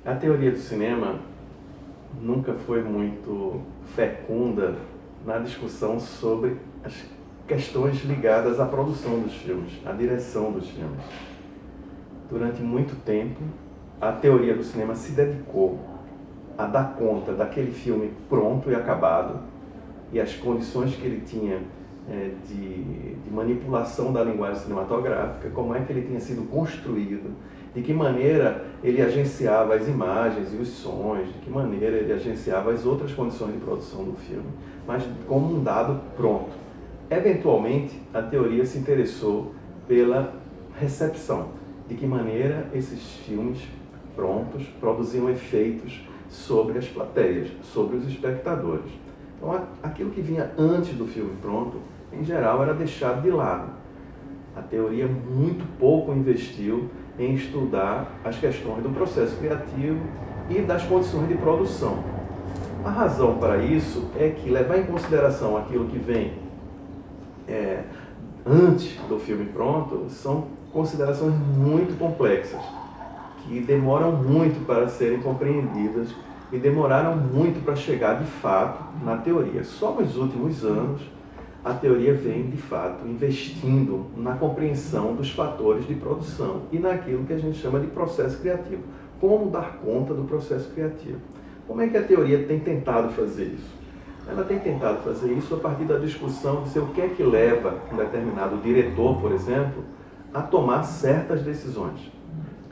A teoria do cinema nunca foi muito fecunda na discussão sobre as questões ligadas à produção dos filmes, à direção dos filmes. Durante muito tempo, a teoria do cinema se dedicou a dar conta daquele filme pronto e acabado e as condições que ele tinha de manipulação da linguagem cinematográfica, como é que ele tinha sido construído, de que maneira ele agenciava as imagens e os sons, de que maneira ele agenciava as outras condições de produção do filme, mas como um dado pronto. Eventualmente, a teoria se interessou pela recepção, de que maneira esses filmes prontos produziam efeitos sobre as plateias, sobre os espectadores. Então, aquilo que vinha antes do filme pronto, em geral, era deixado de lado. A teoria muito pouco investiu em estudar as questões do processo criativo e das condições de produção. A razão para isso é que levar em consideração aquilo que vem antes do filme pronto são considerações muito complexas, que demoram muito para serem compreendidas e demoraram muito para chegar de fato na teoria. Só nos últimos anos a teoria vem de fato investindo na compreensão dos fatores de produção e naquilo que a gente chama de processo criativo. Como dar conta do processo criativo? Como é que a teoria tem tentado fazer isso? Ela tem tentado fazer isso a partir da discussão de o que é que leva um determinado diretor, por exemplo, a tomar certas decisões.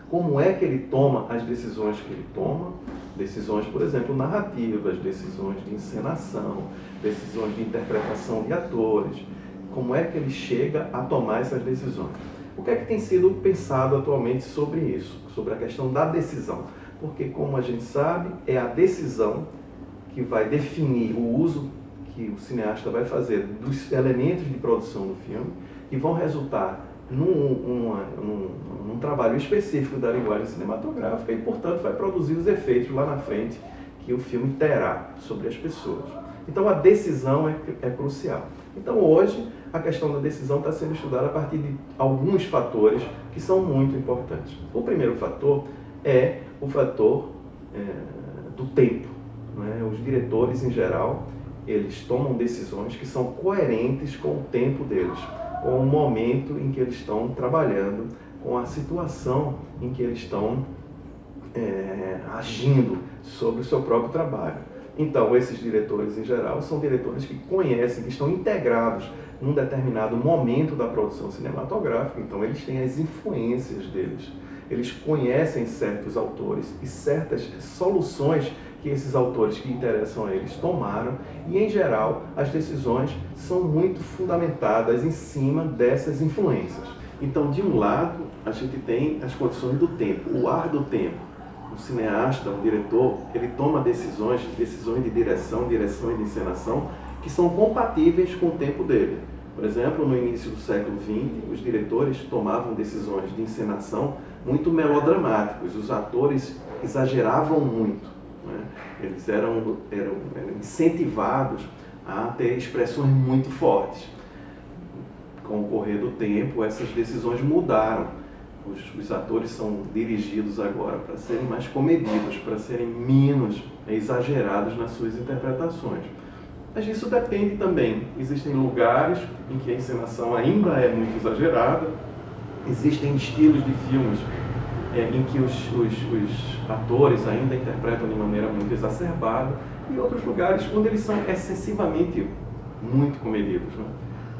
Como é que ele toma as decisões que ele toma? Decisões, por exemplo, narrativas, decisões de encenação, decisões de interpretação de atores. Como é que ele chega a tomar essas decisões? O que é que tem sido pensado atualmente sobre isso? Sobre a questão da decisão. Porque, como a gente sabe, é a decisão que vai definir o uso que o cineasta vai fazer dos elementos de produção do filme e vão resultar num trabalho específico da linguagem cinematográfica e, portanto, vai produzir os efeitos lá na frente que o filme terá sobre as pessoas. Então, a decisão é crucial. Então, hoje, a questão da decisão está sendo estudada a partir de alguns fatores que são muito importantes. O primeiro fator é o fator do tempo. Né? Os diretores, em geral, eles tomam decisões que são coerentes com o tempo deles, com o momento em que eles estão trabalhando, com a situação em que eles estão agindo sobre o seu próprio trabalho. Então, esses diretores, em geral, são diretores que conhecem, que estão integrados num determinado momento da produção cinematográfica, então eles têm as influências deles. Eles conhecem certos autores e certas soluções que esses autores que interessam a eles tomaram e, em geral, as decisões são muito fundamentadas em cima dessas influências. Então, de um lado, a gente tem as condições do tempo, o ar do tempo. O cineasta, o diretor, ele toma decisões de direção e de encenação que são compatíveis com o tempo dele. Por exemplo, no início do século XX, os diretores tomavam decisões de encenação muito melodramáticos, os atores exageravam muito. Né? Eles eram incentivados a ter expressões muito fortes. Com o correr do tempo, essas decisões mudaram. Os atores são dirigidos agora para serem mais comedidos, para serem menos exagerados nas suas interpretações. Mas isso depende também. Existem lugares em que a encenação ainda é muito exagerada, existem estilos de filmes em que os atores ainda interpretam de maneira muito exacerbada, e outros lugares onde eles são excessivamente muito comedidos. Né?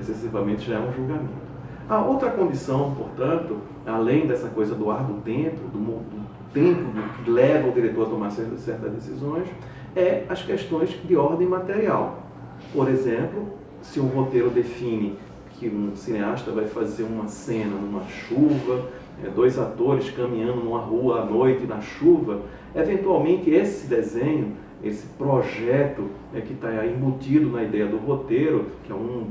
Excessivamente já é um julgamento. A outra condição, portanto, além dessa coisa do ar do tempo, do tempo que leva o diretor a tomar certas decisões, é as questões de ordem material. Por exemplo, se um roteiro define que um cineasta vai fazer uma cena numa chuva, dois atores caminhando numa rua à noite na chuva, eventualmente esse desenho, esse projeto que está embutido na ideia do roteiro,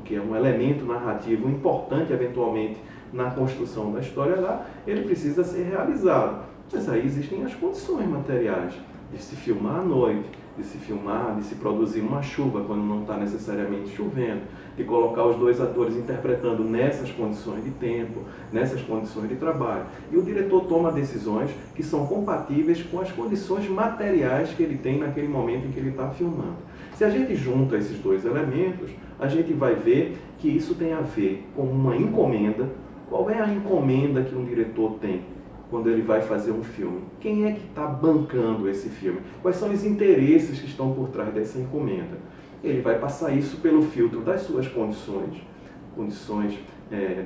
que é um elemento narrativo importante eventualmente na construção da história lá, ele precisa ser realizado. Mas aí existem as condições materiais de se filmar à noite, de se filmar, de se produzir uma chuva quando não está necessariamente chovendo, de colocar os dois atores interpretando nessas condições de tempo, nessas condições de trabalho. E o diretor toma decisões que são compatíveis com as condições materiais que ele tem naquele momento em que ele está filmando. Se a gente junta esses dois elementos, a gente vai ver que isso tem a ver com uma encomenda. Qual é a encomenda que um diretor tem quando ele vai fazer um filme? Quem é que está bancando esse filme? Quais são os interesses que estão por trás dessa encomenda? Ele vai passar isso pelo filtro das suas condições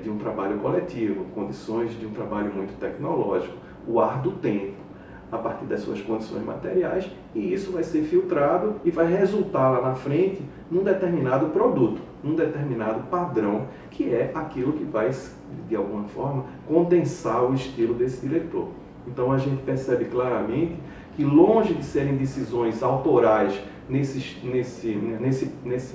de um trabalho coletivo, condições de um trabalho muito tecnológico, o ar do tempo, a partir das suas condições materiais, e isso vai ser filtrado e vai resultar lá na frente num determinado produto, num determinado padrão, que é aquilo que vai, de alguma forma, condensar o estilo desse diretor. Então a gente percebe claramente que, longe de serem decisões autorais nesse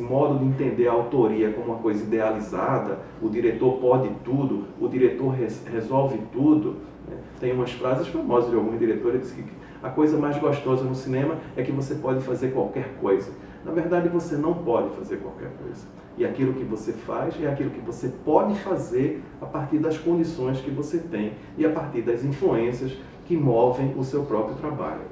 modo de entender a autoria como uma coisa idealizada, o diretor pode tudo, o diretor resolve tudo, né? Tem umas frases famosas de alguns diretores que a coisa mais gostosa no cinema é que você pode fazer qualquer coisa. Na verdade, você não pode fazer qualquer coisa. E aquilo que você faz é aquilo que você pode fazer a partir das condições que você tem e a partir das influências que movem o seu próprio trabalho.